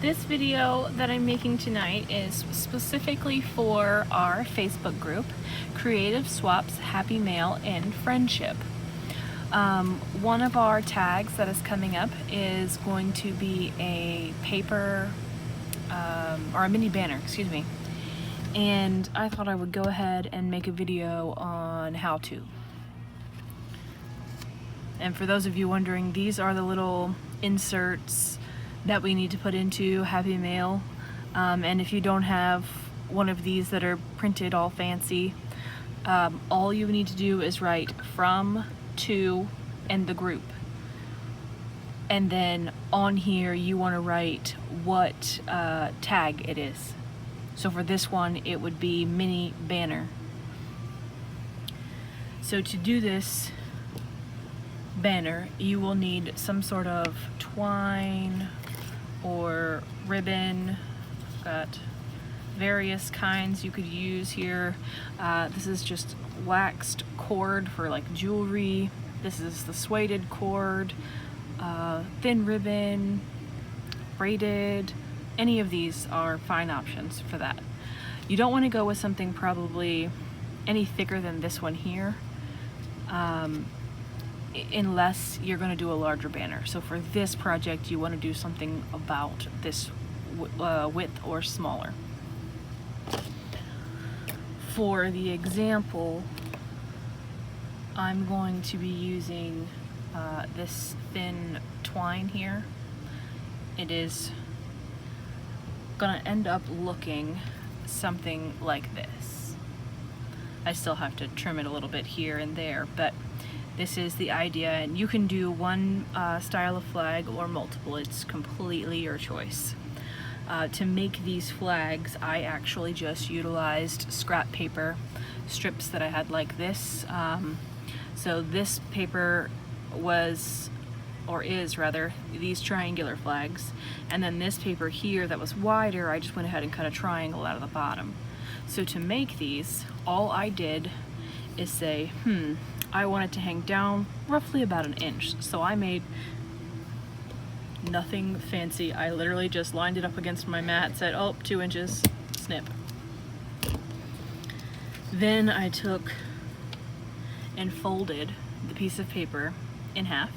This video that I'm making tonight is specifically for our Facebook group, Creative Swaps Happy Mail and Friendship. One of our tags that is coming up is going to be a paper, or a mini banner, excuse me. And I thought I would go ahead and make a video on how to. And for those of you wondering, these are the little inserts that we need to put into Happy Mail. And if you don't have one of these that are printed all fancy, all you need to do is write from, to, and the group. And then on here you want to write what tag it is. So for this one it would be Mini Banner. So to do this banner you will need some sort of twine or ribbon. Got various kinds you could use here. This is just waxed cord for like jewelry. This is the suede cord, thin ribbon, braided. Any of these are fine options for that. You don't want to go with something probably any thicker than this one here, unless you're going to do a larger banner. So for this project you want to do something about this width or smaller. For the example, I'm going to be using this thin twine here. It is gonna end up looking something like this. I still have to trim it a little bit here and there, but this is the idea, and you can do one style of flag or multiple. It's completely your choice. To make these flags, I actually just utilized scrap paper strips that I had like this. So this paper was, or is rather, these triangular flags, and then this paper here that was wider, I just went ahead and cut a triangle out of the bottom. So to make these, all I did is say, I want it to hang down roughly about an inch. So I made nothing fancy. I literally just lined it up against my mat, said, oh, 2 inches, snip. Then I took and folded the piece of paper in half.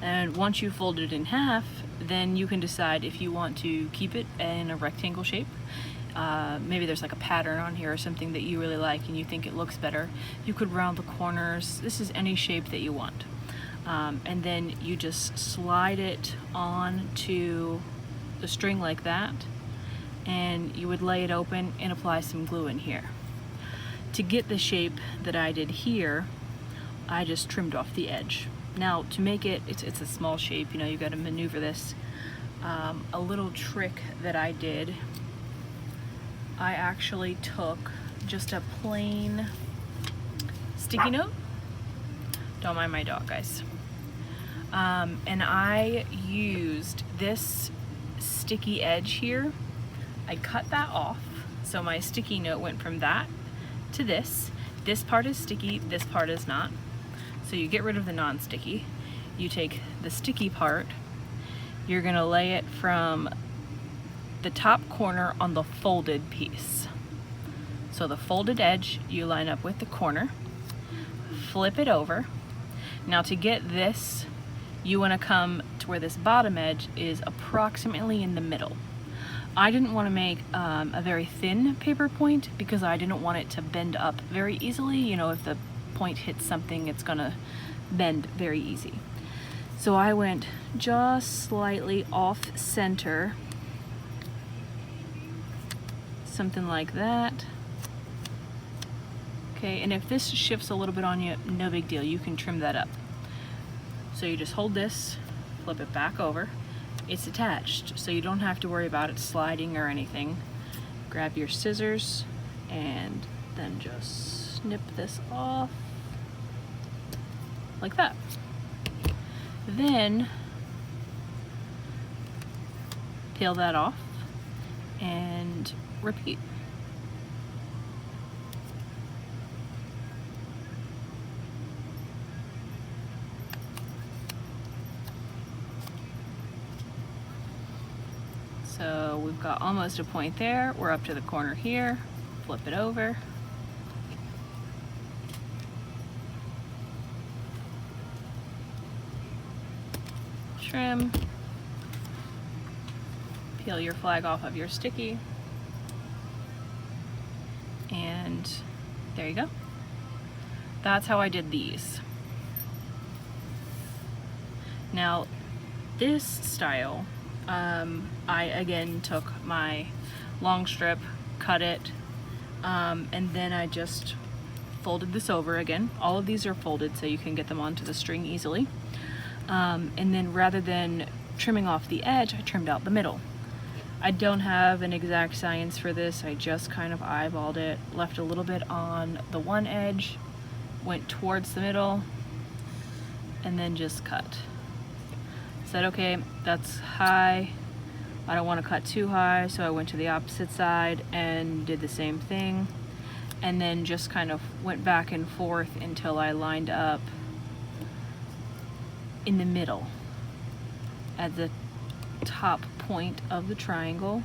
And once you fold it in half, then you can decide if you want to keep it in a rectangle shape. Maybe there's like a pattern on here or something that you really like and you think it looks better. You could round the corners. This is any shape that you want. And then you just slide it on to the string like that, and you would lay it open and apply some glue in here. To get the shape that I did here, I just trimmed off the edge. Now to make it, it's a small shape, you know, you got to maneuver this. A little trick that I did, I actually took just a plain sticky note. Don't mind my dog, guys. And I used this sticky edge here. I cut that off, so my sticky note went from that to this. This part is sticky, this part is not. So you get rid of the non-sticky. You take the sticky part, you're gonna lay it from the top corner on the folded piece. So the folded edge, you line up with the corner, flip it over. Now to get this, you want to come to where this bottom edge is approximately in the middle. I didn't want to make a very thin paper point because I didn't want it to bend up very easily. You know, if the point hits something, it's gonna bend very easy. So I went just slightly off center, something like that. Okay, and if this shifts a little bit on you, no big deal, you can trim that up. So you just hold this, flip it back over. It's attached, so you don't have to worry about it sliding or anything. Grab your scissors and then just snip this off like that. Then peel that off and repeat. So we've got almost a point there. We're up to the corner here. Flip it over. Trim. Peel your flag off of your sticky. And there you go. That's how I did these. Now, this style, I again took my long strip, cut it, and then I just folded this over again. All of these are folded so you can get them onto the string easily. And then rather than trimming off the edge, I trimmed out the middle. I don't have an exact science for this. I just kind of eyeballed it, left a little bit on the one edge, went towards the middle, and then just cut. Said, okay, that's high. I don't want to cut too high, so I went to the opposite side and did the same thing. And then just kind of went back and forth until I lined up in the middle at the top point of the triangle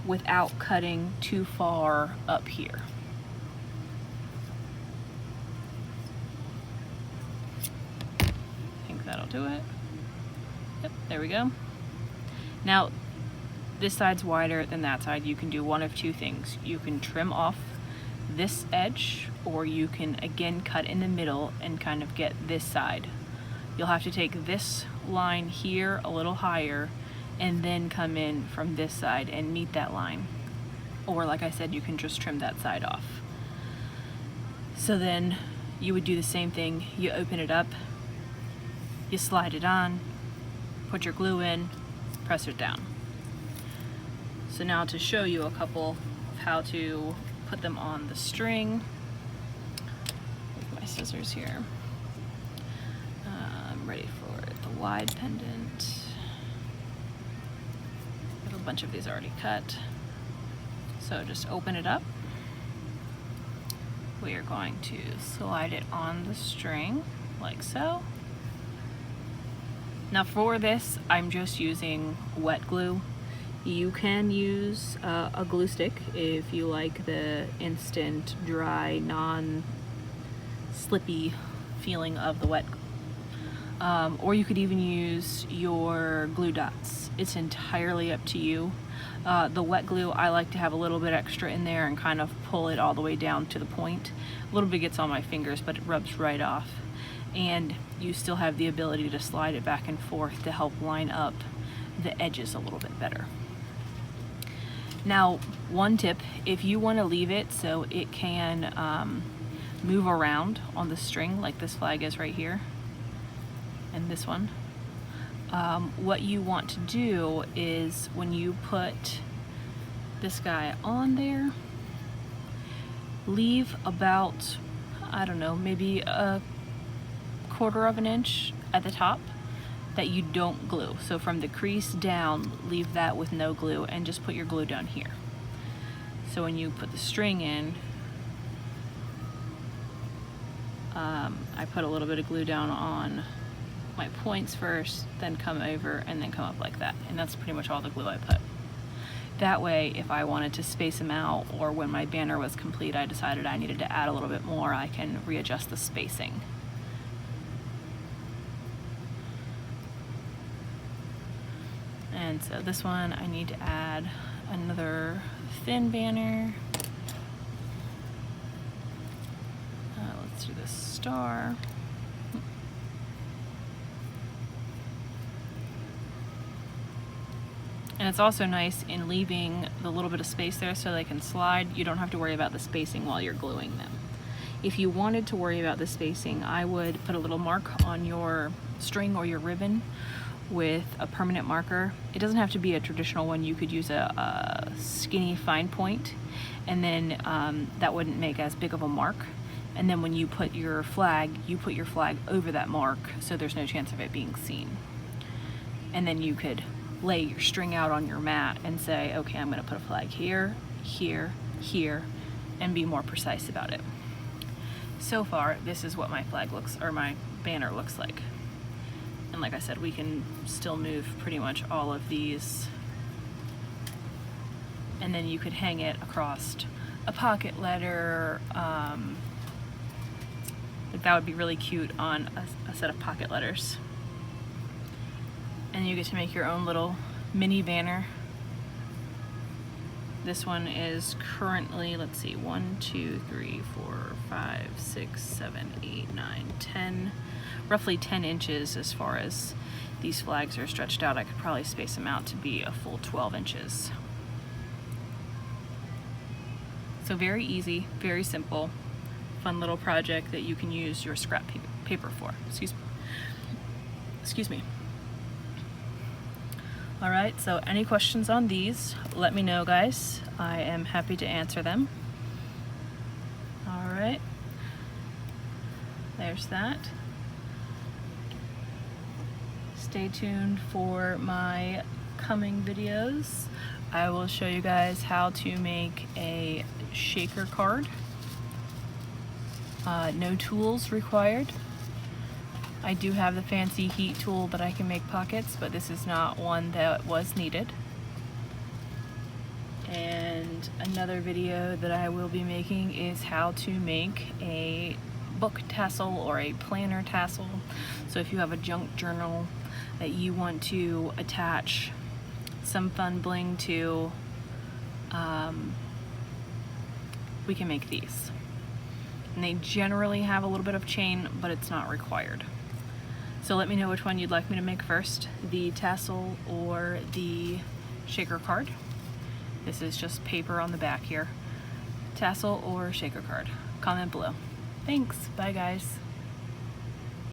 without cutting too far up here. I think that'll do it. Yep, there we go. Now, this side's wider than that side. You can do one of two things. You can trim off this edge, or you can again cut in the middle and kind of get this side. You'll have to take this line here a little higher and then come in from this side and meet that line. Or like I said, you can just trim that side off. So then you would do the same thing. You open it up, you slide it on, put your glue in, press it down. So now to show you a couple of how to put them on the string, with my scissors here. I'm ready for the wide pendant. I have a bunch of these already cut. So just open it up. We are going to slide it on the string like so. Now for this, I'm just using wet glue. You can use a glue stick if you like the instant, dry, non-slippy feeling of the wet glue. Or you could even use your glue dots. It's entirely up to you. The wet glue, I like to have a little bit extra in there and kind of pull it all the way down to the point. A little bit gets on my fingers, but it rubs right off. And you still have the ability to slide it back and forth to help line up the edges a little bit better. Now, one tip, if you want to leave it so it can move around on the string like this flag is right here and this one, what you want to do is when you put this guy on there, leave about, I don't know, maybe a 1/4 of an inch at the top that you don't glue. So from the crease down, leave that with no glue and just put your glue down here. So when you put the string in, I put a little bit of glue down on my points first, then come over and then come up like that. And that's pretty much all the glue I put. That way, if I wanted to space them out, or when my banner was complete, I decided I needed to add a little bit more, I can readjust the spacing. And so this one, I need to add another thin banner. Let's do this star. And it's also nice in leaving the little bit of space there so they can slide. You don't have to worry about the spacing while you're gluing them. If you wanted to worry about the spacing, I would put a little mark on your string or your ribbon with a permanent marker. It doesn't have to be a traditional one. You could use a skinny fine point, and then that wouldn't make as big of a mark. And then when you put your flag, you put your flag over that mark so there's no chance of it being seen. And then you could lay your string out on your mat and say, okay, I'm gonna put a flag here, here, here, and be more precise about it. So far, this is what my flag looks, or my banner looks like. And like I said, we can still move pretty much all of these and then you could hang it across a pocket letter. That would be really cute on a set of pocket letters. And you get to make your own little mini banner. This one is currently, let's see, 1, 2, 3, 4, 5, 6, 7, 8, 9, 10, roughly 10 inches as far as these flags are stretched out. I could probably space them out to be a full 12 inches. So very easy, very simple, fun little project that you can use your scrap paper for. Excuse me. All right, so any questions on these, let me know, guys. I am happy to answer them. All right, there's that. Stay tuned for my coming videos. I will show you guys how to make a shaker card. No tools required. I do have the fancy heat tool that I can make pockets, but this is not one that was needed. And another video that I will be making is how to make a book tassel or a planner tassel. So if you have a junk journal that you want to attach some fun bling to, we can make these. And they generally have a little bit of chain, but it's not required. So let me know which one you'd like me to make first, the tassel or the shaker card. This is just paper on the back here. Tassel or shaker card. Comment below. Thanks. Bye, guys.